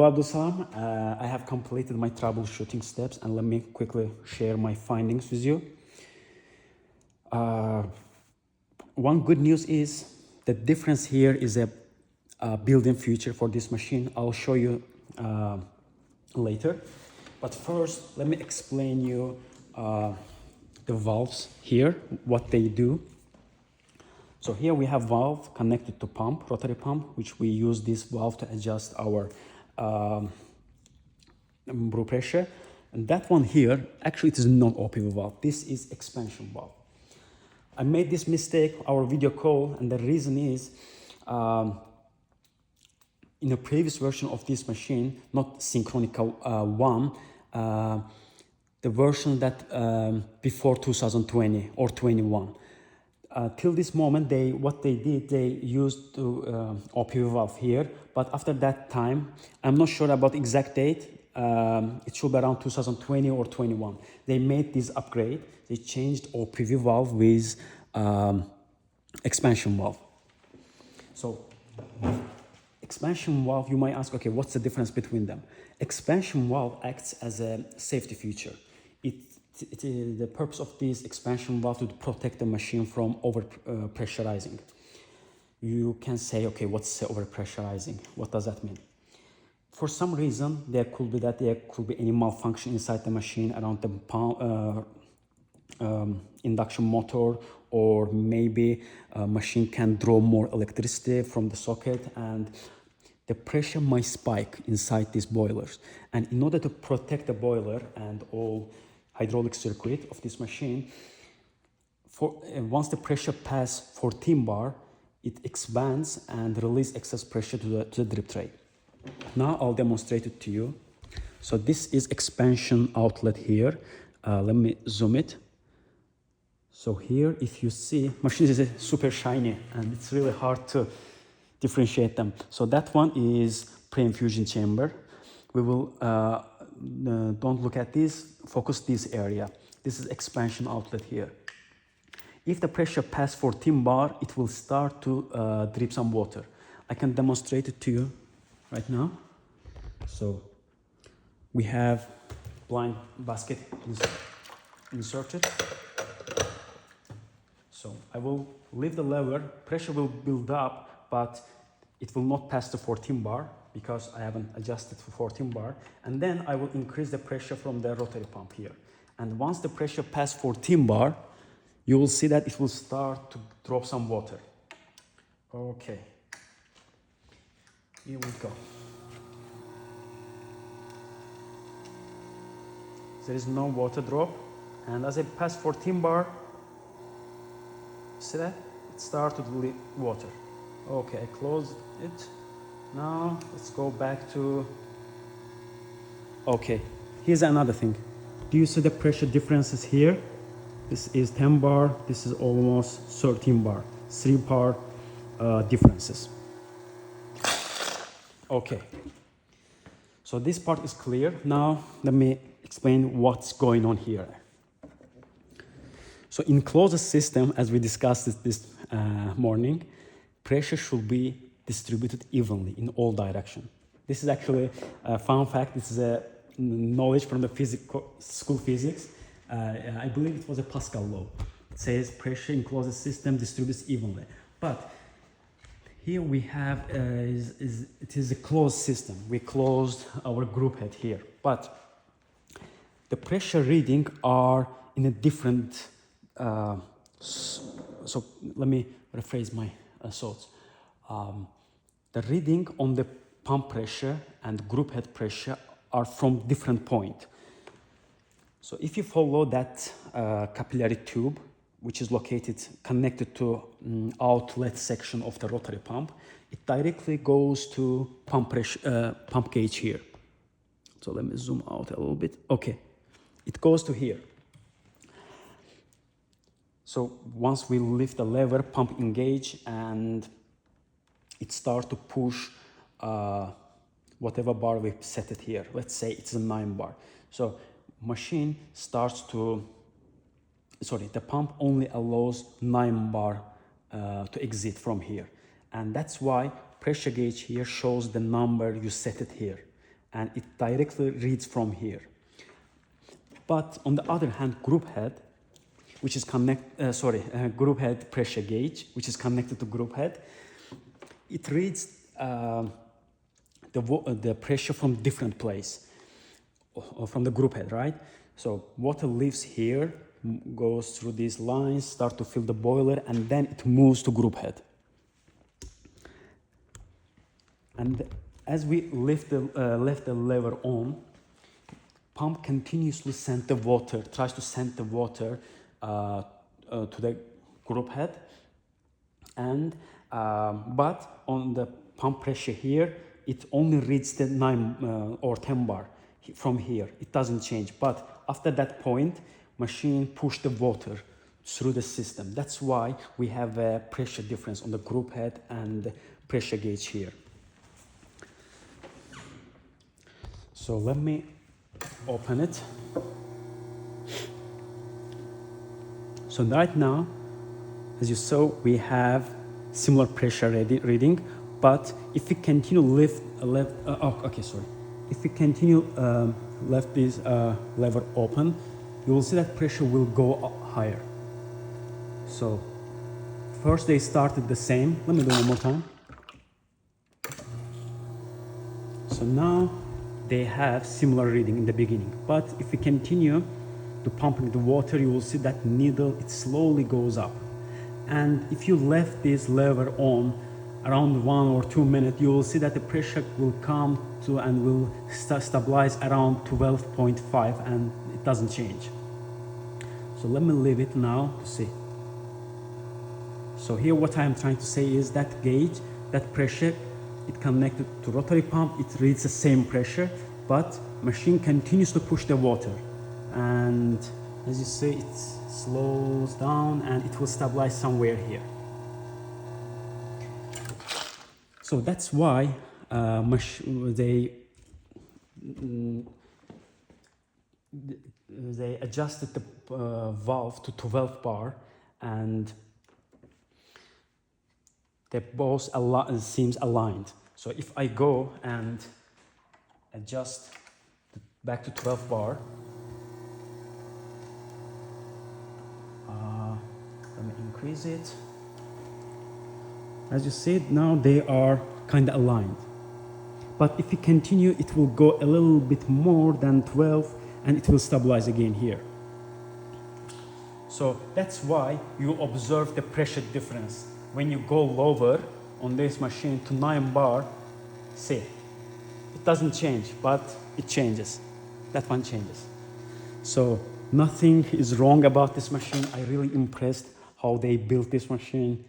Abdulsalam, I have completed my troubleshooting steps and let me quickly share my findings with you. One good news is the difference here is a built-in feature for this machine. I'll show you later. But first, let me explain you the valves here, what they do. So here we have valve connected to pump, rotary pump, which we use this valve to adjust our brew pressure. And that one here, actually it is non-OPV valve. This is expansion valve. I made this mistake, our video call, and the reason is in a previous version of this machine, not Synchronika 1, the version that before 2020 or 21. Till this moment, what they did, they used OPV valve here, but after that time, I'm not sure about the exact date. It should be around 2020 or 21. They made this upgrade. They changed OPV valve with expansion valve. So expansion valve, you might ask, okay, what's the difference between them? Expansion valve acts as a safety feature. It is the purpose of this expansion valve to protect the machine from over pressurizing. You can say, okay, what's over pressurizing? What does that mean? For some reason, there could be any malfunction inside the machine around the induction motor, or maybe a machine can draw more electricity from the socket and the pressure might spike inside these boilers. And in order to protect the boiler and all hydraulic circuit of this machine, once the pressure passes 14 bar, it expands and release excess pressure to the drip tray. Now I'll demonstrate it to you. So this is expansion outlet here. Let me zoom it. So here, if you see, machine is super shiny and it's really hard to differentiate them. So that one is pre-infusion chamber. We will don't look at this, focus this area. This is expansion outlet here. If the pressure passes 14 bar, it will start to drip some water. I can demonstrate it to you right now. So we have blind basket inserted. So I will leave the lever, pressure will build up, but it will not pass the 14 bar because I haven't adjusted for 14 bar. And then I will increase the pressure from the rotary pump here. And once the pressure passes 14 bar, you will see that it will start to drop some water. Okay, here we go. There is no water drop. And as I pass 14 bar, see that? It started to leak water. Okay, I closed it. Now let's go back to... Okay, here's another thing. Do you see the pressure differences here? This is 10 bar, this is almost 13 bar. 3 bar differences. Okay, so this part is clear. Now let me explain what's going on here. So in closed system, as we discussed this morning, pressure should be distributed evenly in all directions. This is actually a fun fact. This is a knowledge from the school physics. I believe it was a Pascal law. It says pressure in closed system distributes evenly. But here we have, it is a closed system. We closed our group head here. But the pressure reading are in a different, so let me rephrase my thoughts. The reading on the pump pressure and group head pressure are from different point. So if you follow that capillary tube, which is connected to outlet section of the rotary pump, it directly goes to pump pressure, pump gauge here. So let me zoom out a little bit. Okay, it goes to here. So once we lift the lever, pump engage, and it starts to push whatever bar we set it here. Let's say it's a 9 bar. So machine starts to, the pump only allows 9 bar to exit from here. And that's why pressure gauge here shows the number you set it here. and it directly reads from here. But on the other hand, group head, which is group head pressure gauge, which is connected to group head, it reads the pressure from different place, from the group head, right? So water leaves here, goes through these lines, start to fill the boiler, and then it moves to group head. And as we left the lever on, pump continuously tries to send the water to the group head, and but on the pump pressure here, it only reads the 9 or 10 bar from here. It doesn't change. But after that point, machine push the water through the system. That's why we have a pressure difference on the group head and pressure gauge here. So let me open it. So right now, as you saw, we have similar pressure reading, but if we continue if we continue left this lever open, you will see that pressure will go up higher. So first they started the same. Let me do it one more time. So now they have similar reading in the beginning, but if we continue to pumping the water, you will see that needle, it slowly goes up. And if you left this lever on around 1 or 2 minutes, you will see that the pressure will come to and will stabilize around 12.5, and it doesn't change. So let me leave it now to see. So here what I'm trying to say is that gauge, that pressure, it connected to rotary pump, it reads the same pressure, but machine continues to push the water. And as you see, it slows down and it will stabilize somewhere here. So that's why they adjusted the valve to 12 bar, and they both seems aligned. So if I go and adjust back to 12 bar, let me increase it. As you see, now they are kind of aligned. But if you continue, it will go a little bit more than 12 and it will stabilize again here. So that's why you observe the pressure difference. When you go lower on this machine to 9 bar, see, it doesn't change, but it changes. That one changes. So nothing is wrong about this machine. I really impressed how they built this machine.